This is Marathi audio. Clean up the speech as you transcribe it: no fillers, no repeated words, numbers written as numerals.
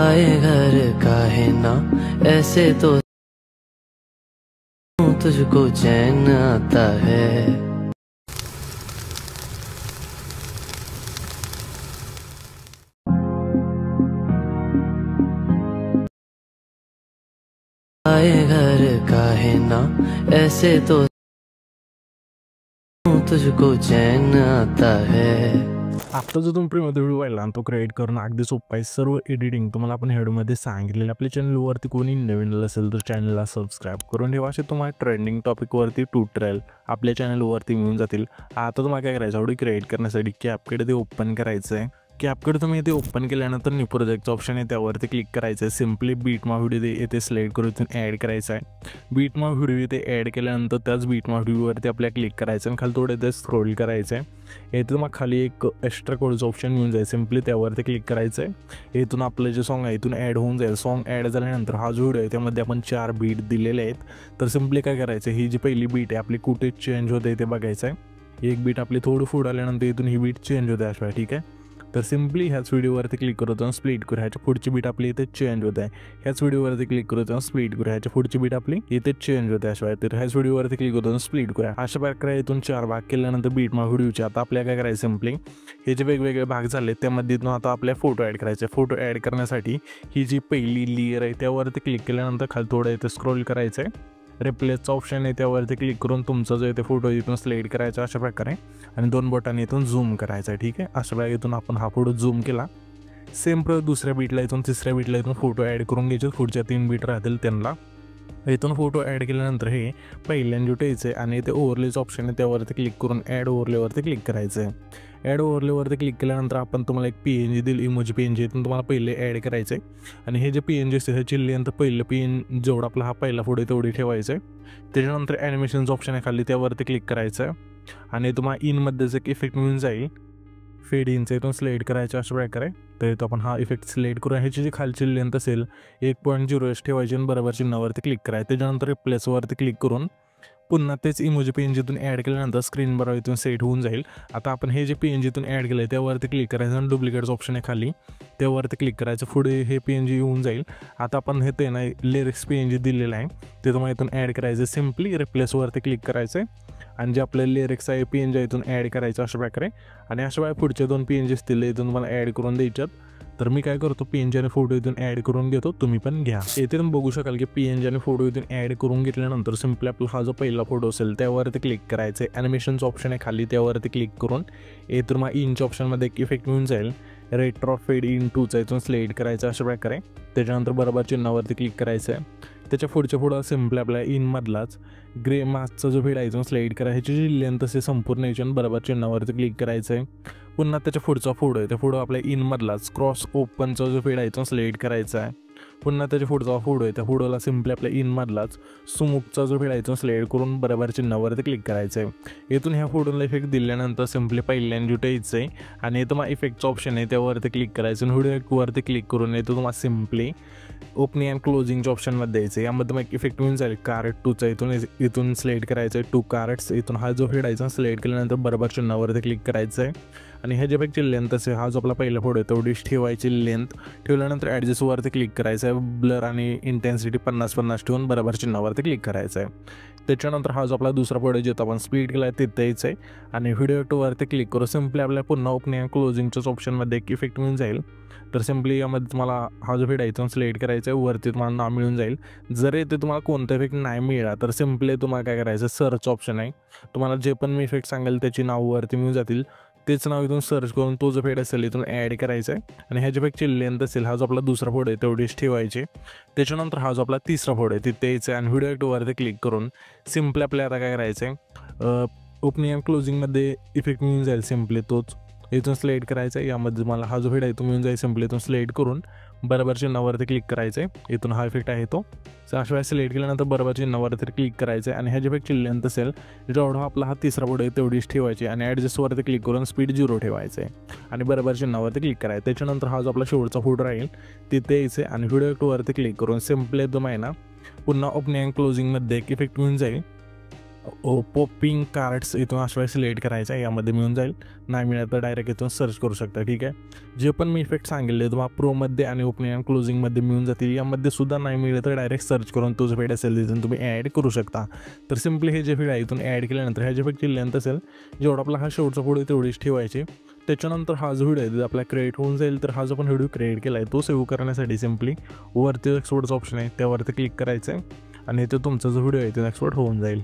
आए घर का है ना ऐसे तो तुझको चैन आता है। आए घर का है ना ऐसे तो तुझको चैन आता है। आता जो तुम्ही प्रीमियम व्हिडिओ पाहिला तो क्रिएट करणं अगदी सोपं आहे। सर्व एडिटिंग तुम्हाला आपण हेडमध्ये सांगितलेलं। आपल्या चॅनलवरती कोणी नवीन असेल तर चॅनलला सबस्क्राईब करून ठेवा। असे तुम्हाला ट्रेंडिंग टॉपिकवरती ट्युटोरियल आपल्या चॅनलवरती मिळून जातील। आता तुम्हाला काय करायचं, व्हिडिओ क्रिएट करण्यासाठी कॅपकट ते ओपन करायचं आहे। कॅपकट तुम्ही इथे ओपन केल्यानंतर न्यू प्रोजेक्टचं ऑप्शन आहे त्यावरती क्लिक करायचं आहे। सिम्पली बीटमार्क व्हिडिओ इथे सिलेक्ट करून इथून ॲड करायचा आहे। बीटमार्क व्हिडिओ इथे ॲड केल्यानंतर त्याच बीटमार्क व्हिडिओवरती आपल्याला क्लिक करायचं आणि खाली थोडं इथे स्क्रोल करायचं आहे। इथं मग खाली एक एक्स्ट्रा कोडचं ऑप्शन मिळून जाईल, सिम्पली त्यावरती क्लिक करायचं आहे। इथून आपलं जे सॉन्ग आहे इथून ॲड होऊन जाईल। सॉन्ग ॲड झाल्यानंतर हा जो व्हिडिओ आहे त्यामध्ये आपण 4 बीट दिलेले आहेत। तर सिम्पली काय करायचं, ही जी पहिली बीट आहे आपली कुठे चेंज होते ते बघायचं आहे। एक बीट आपली थोडं पुढे आल्यानंतर इथून ही बीट चेंज होते अशा, ठीक आहे। तर सिम्पली ह्याच व्हिडिओवरती क्लिक करतो आणि स्प्लिट करू, ह्याच्या पुढची बीट आपली इथे चेंज होत आहे। ह्याच व्हिडिओवरती क्लिक करतो आणि स्प्लिट करू, ह्याच्या पुढची बीट आपली इथे चेंज होते अशा। तर ह्याच व्हिडिओवरती क्लिक करतो आणि स्प्लिट करूया। अशा प्रकारे इथून 4 भाग केल्यानंतर बीटमार्क व्हिडिओचे आता आपल्याला काय करायचं, सिम्पली हे जे वेगवेगळे भाग झाले त्यामध्ये आता आपल्या फोटो ॲड करायचे। फोटो ॲड करण्यासाठी ही जी पहिली लेयर आहे त्यावरती क्लिक केल्यानंतर खाली थोडं इथे स्क्रोल करायचं आहे। रिप्लेसचा ऑप्शन आहे त्यावरती क्लिक करून तुमचा जो इथे फोटो इथून सिलेक्ट करायचा अशा प्रकारे आणि 2 बोटांनी इथून झूम करायचा आहे, ठीक आहे। अशा प्रकारे इथून आपण हा फोटो झूम केला। सेम दुसऱ्या बीटला इथून तिसऱ्या बीटला इथून फोटो ॲड करून घ्यायचे। पुढच्या 3 बीट राहतील त्यांना इथून फोटो ॲड केल्यानंतर हे पहिल्यांदा ठेवायचं आहे आणि इथे ओव्हरलेचं ऑप्शन आहे त्यावरती क्लिक करून ॲड ओव्हरलेवरती क्लिक करायचं आहे। ॲड ओव्हरलेवरती क्लिक केल्यानंतर आपण तुम्हाला एक PNG देईल, इमोजी PNG इथून तुम्हाला पहिले ॲड करायचं आहे आणि हे जे PNG असते ह्याची लेंथ पहिलं जेवढा आपला हा पहिला फोटो तेवढी ठेवायचं आहे। त्याच्यानंतर ॲनिमेशनचं ऑप्शन आहे खाली त्यावरती क्लिक करायचं आहे आणि तुम्हाला इनमध्येच एक इफेक्ट मिळून जाईल, फेड इनचं इथून सिलेक्ट करायचं अशा प्रकारे। तर इथं आपण हा इफेक्ट सिलेक्ट करू, ह्याची जी खालची लेंथ असेल 1.0 ठेवायची आणि बरोबर चिन्हावरती क्लिक करायचं। त्याच्यानंतर रिप्लेसवरती क्लिक करून पुन्हा तेच इमोजी PNGतून ॲड केल्यानंतर स्क्रीन बरोबर इथून सेट होऊन जाईल। आता आपण हे जे PNGतून ॲड केलं आहे त्यावरती क्लिक करायचं आणि डुप्लिकेटचं ऑप्शन आहे खाली त्यावरती क्लिक करायचं, पुढे हे PNG येऊन जाईल। आता आपण हे ते ना लिरिक्स PNG दिलेलं आहे ते तुम्हाला इथून ॲड करायचं, सिम्पली रिप्लेसवरती क्लिक करायचं आहे आणि जे आपलं लिरिक्स आहे PNG इथून ॲड करायचं अशा प्रकारे आणि अशा वेळा पुढचे 2 PNG असतील इथून मला ॲड करून द्यायच्यात। तर मी काय करतो, PNG आणि फोटो इथून ॲड करून घेतो, तुम्ही पण घ्या। इथे तुम्ही बघू शकाल की PNG आणि फोटो इथून ॲड करून घेतल्यानंतर सिम्पली आपला हा जो पहिला फोटो असेल त्यावरती क्लिक करायचं आहे। ॲनिमेशनचं ऑप्शन आहे खाली त्यावरती क्लिक करून इथून मग इनच्या ऑप्शनमध्ये एक इफेक्ट मिळून जाईल, रेट्रो फेड इन 2चा इथून सिलेक्ट करायचं अशा प्रकारे। त्याच्यानंतर बरोबर चिन्हावरती क्लिक करायचं आहे। त्याच्या पुढं सिम्पली आपल्या इनमधलाच ग्रे मास्कचा जो फेड आहे इथून सिलेक्ट करायचं, ह्याची जी लेंथ असेल संपूर्ण याच्यानं बरोबर चिन्हावरती क्लिक करायचं आहे। पुन्हा त्याच्या पुढचा फोटो आहे त्या फोटो आपल्या इनमधलाच क्रॉस ओपनचा जो फेड आहे इथून सिलेक्ट करायचा आहे। पुन्हा त्याच्या पुढचा फोटो आहे त्या फोटोला सिम्पली आपल्या इनमधलाच स्मोकचा जो फेड आहे इथून सिलेक्ट करून बरोबर चिन्हावरती क्लिक करायचं आहे। इथून ह्या फोटोला इफेक्ट दिल्यानंतर सिम्पली पहिल्यांदा ठेवायचं आहे आणि इथं मग इफेक्टचं ऑप्शन आहे त्यावरती क्लिक करायचं आणि व्हिडिओवरती क्लिक करून येतो तुम्हाला सिम्पली ओपनिंग अँड क्लोजिंगच्या ऑप्शनमध्ये द्यायचं आहे। यामध्ये मग इफेक्ट मिळून जाईल कार्ड 2चा इथून सिलेक्ट करायचं आहे, 2 कार्ड्स इथून हा जो फेड आहे सिलेक्ट केल्यानंतर बरोबर चिन्हावरती क्लिक करायचं आहे आणि ह्याच्यापेक्षा लेंथ असेल हा जो आपला पहिला फोटो आहे तेवढीच ठेवायची लेंथ ठेवल्यानंतर ॲडजस्टवरती क्लिक करायचं आहे। ब्लर आणि इंटेन्सिटी 50-50 ठेवून बरोबर चिन्हावरती क्लिक करायचं आहे। त्याच्यानंतर हा जो आपला दुसरा फोटो जिथं आपण स्प्लिट केला आहे तिथे यायचं आहे आणि व्हिडिओवरती क्लिक करू, सिम्पली आपल्याला पुन्हा ओपनिंग अँड क्लोजिंगच्याच ऑप्शनमध्ये एक इफेक्ट मिळून जाईल। तर सिम्पली यामध्ये तुम्हाला हा जो फेड आहे इथून सिलेक्ट करायचा आहे, वरती तुम्हाला नाव मिळून जाईल। जर इथे तुम्हाला कोणता इफेक्ट नाही मिळाला तर सिम्पली तुम्हाला काय करायचं, सर्च ऑप्शन आहे, तुम्हाला जे पण मी इफेक्ट सांगेल त्याची नाव वरती मिळून जातील, तेच नाव इथून सर्च करून तो जो फेड असेल इथून ॲड करायचा आहे आणि ह्याच्यापेक्षा लेंथ असेल हा जो आपला दुसरा फोटो आहे तेवढीच ठेवायची। त्याच्यानंतर हा जो आपला तिसरा फोटो आहे तिथे यायचं आणि व्हिडिओवरती क्लिक करून सिम्पली आपल्याला आता काय करायचं आहे, ओपनिंग अँड क्लोजिंगमध्ये इफेक्ट मिळून जाईल, सिम्पली तोच इथून सिलेक्ट करायचा आहे। यामध्ये मला हा जो फेड आहे तो मिळून जाईल, सिम्पली इथून सिलेक्ट करून बरोबर चिन्हावरती क्लिक करायचं आहे। इथून हा इफेक्ट आहे तो अशा वेळेस सिलेक्ट केल्यानंतर बरोबर चिन्हावरती क्लिक करायचं आहे आणि ह्याच्यापेक्षा लेंथ असेल जेवढा आपला हा तिसरा फोटो आहे तेवढीच ठेवायची आणि ॲडजस्टवरती क्लिक करून स्पीड 0 ठेवायचं आहे आणि बरोबर चिन्हावरती क्लिक करायचं। त्याच्यानंतर हा जो आपला शेवटचा फोटो राहील तिथे यायचं आणि व्हिडिओवरती क्लिक करून सिम्पली एकदम आहे ना पुन्हा ओपनिंग अँड क्लोजिंगमध्ये एक इफेक्ट मिळून जाईल, पॉपिंग कार्ड्स इथून अशा वेळेस सिलेक्ट करायचं आहे, यामध्ये मिळून जाईल. नाही मिळालं तर डायरेक्ट इथून सर्च करू शकता. ठीक आहे, जे पण मी इफेक्ट सांगितले तुम्हाला प्रोमध्ये आणि ओपनिंग आणि क्लोजिंगमध्ये मिळून जातील. यामध्ये सुद्धा नाही मिळेल तर डायरेक्ट सर्च करून तो जो फीड असेल तिथून तुम्ही ॲड करू शकता. तर सिम्पली हे जे फीड आहे इथून ॲड केल्यानंतर ह्या जे फक्त लेंथ असेल जेवढा आपला हा शेवटचा पुढे तेवढीच ठेवायची. त्याच्यानंतर हा जो व्हिडिओ आहे तो आपला क्रिएट होऊन जाईल. तर हा जो पण व्हिडिओ क्रिएट केला आहे तो सेव्ह करण्यासाठी सिम्पली वरती एक्सपोर्टचा ऑप्शन आहे त्यावरती क्लिक करायचं आहे आणि तो तुमचा जो व्हिडिओ आहे तो एक्सपोर्ट होऊन जाईल.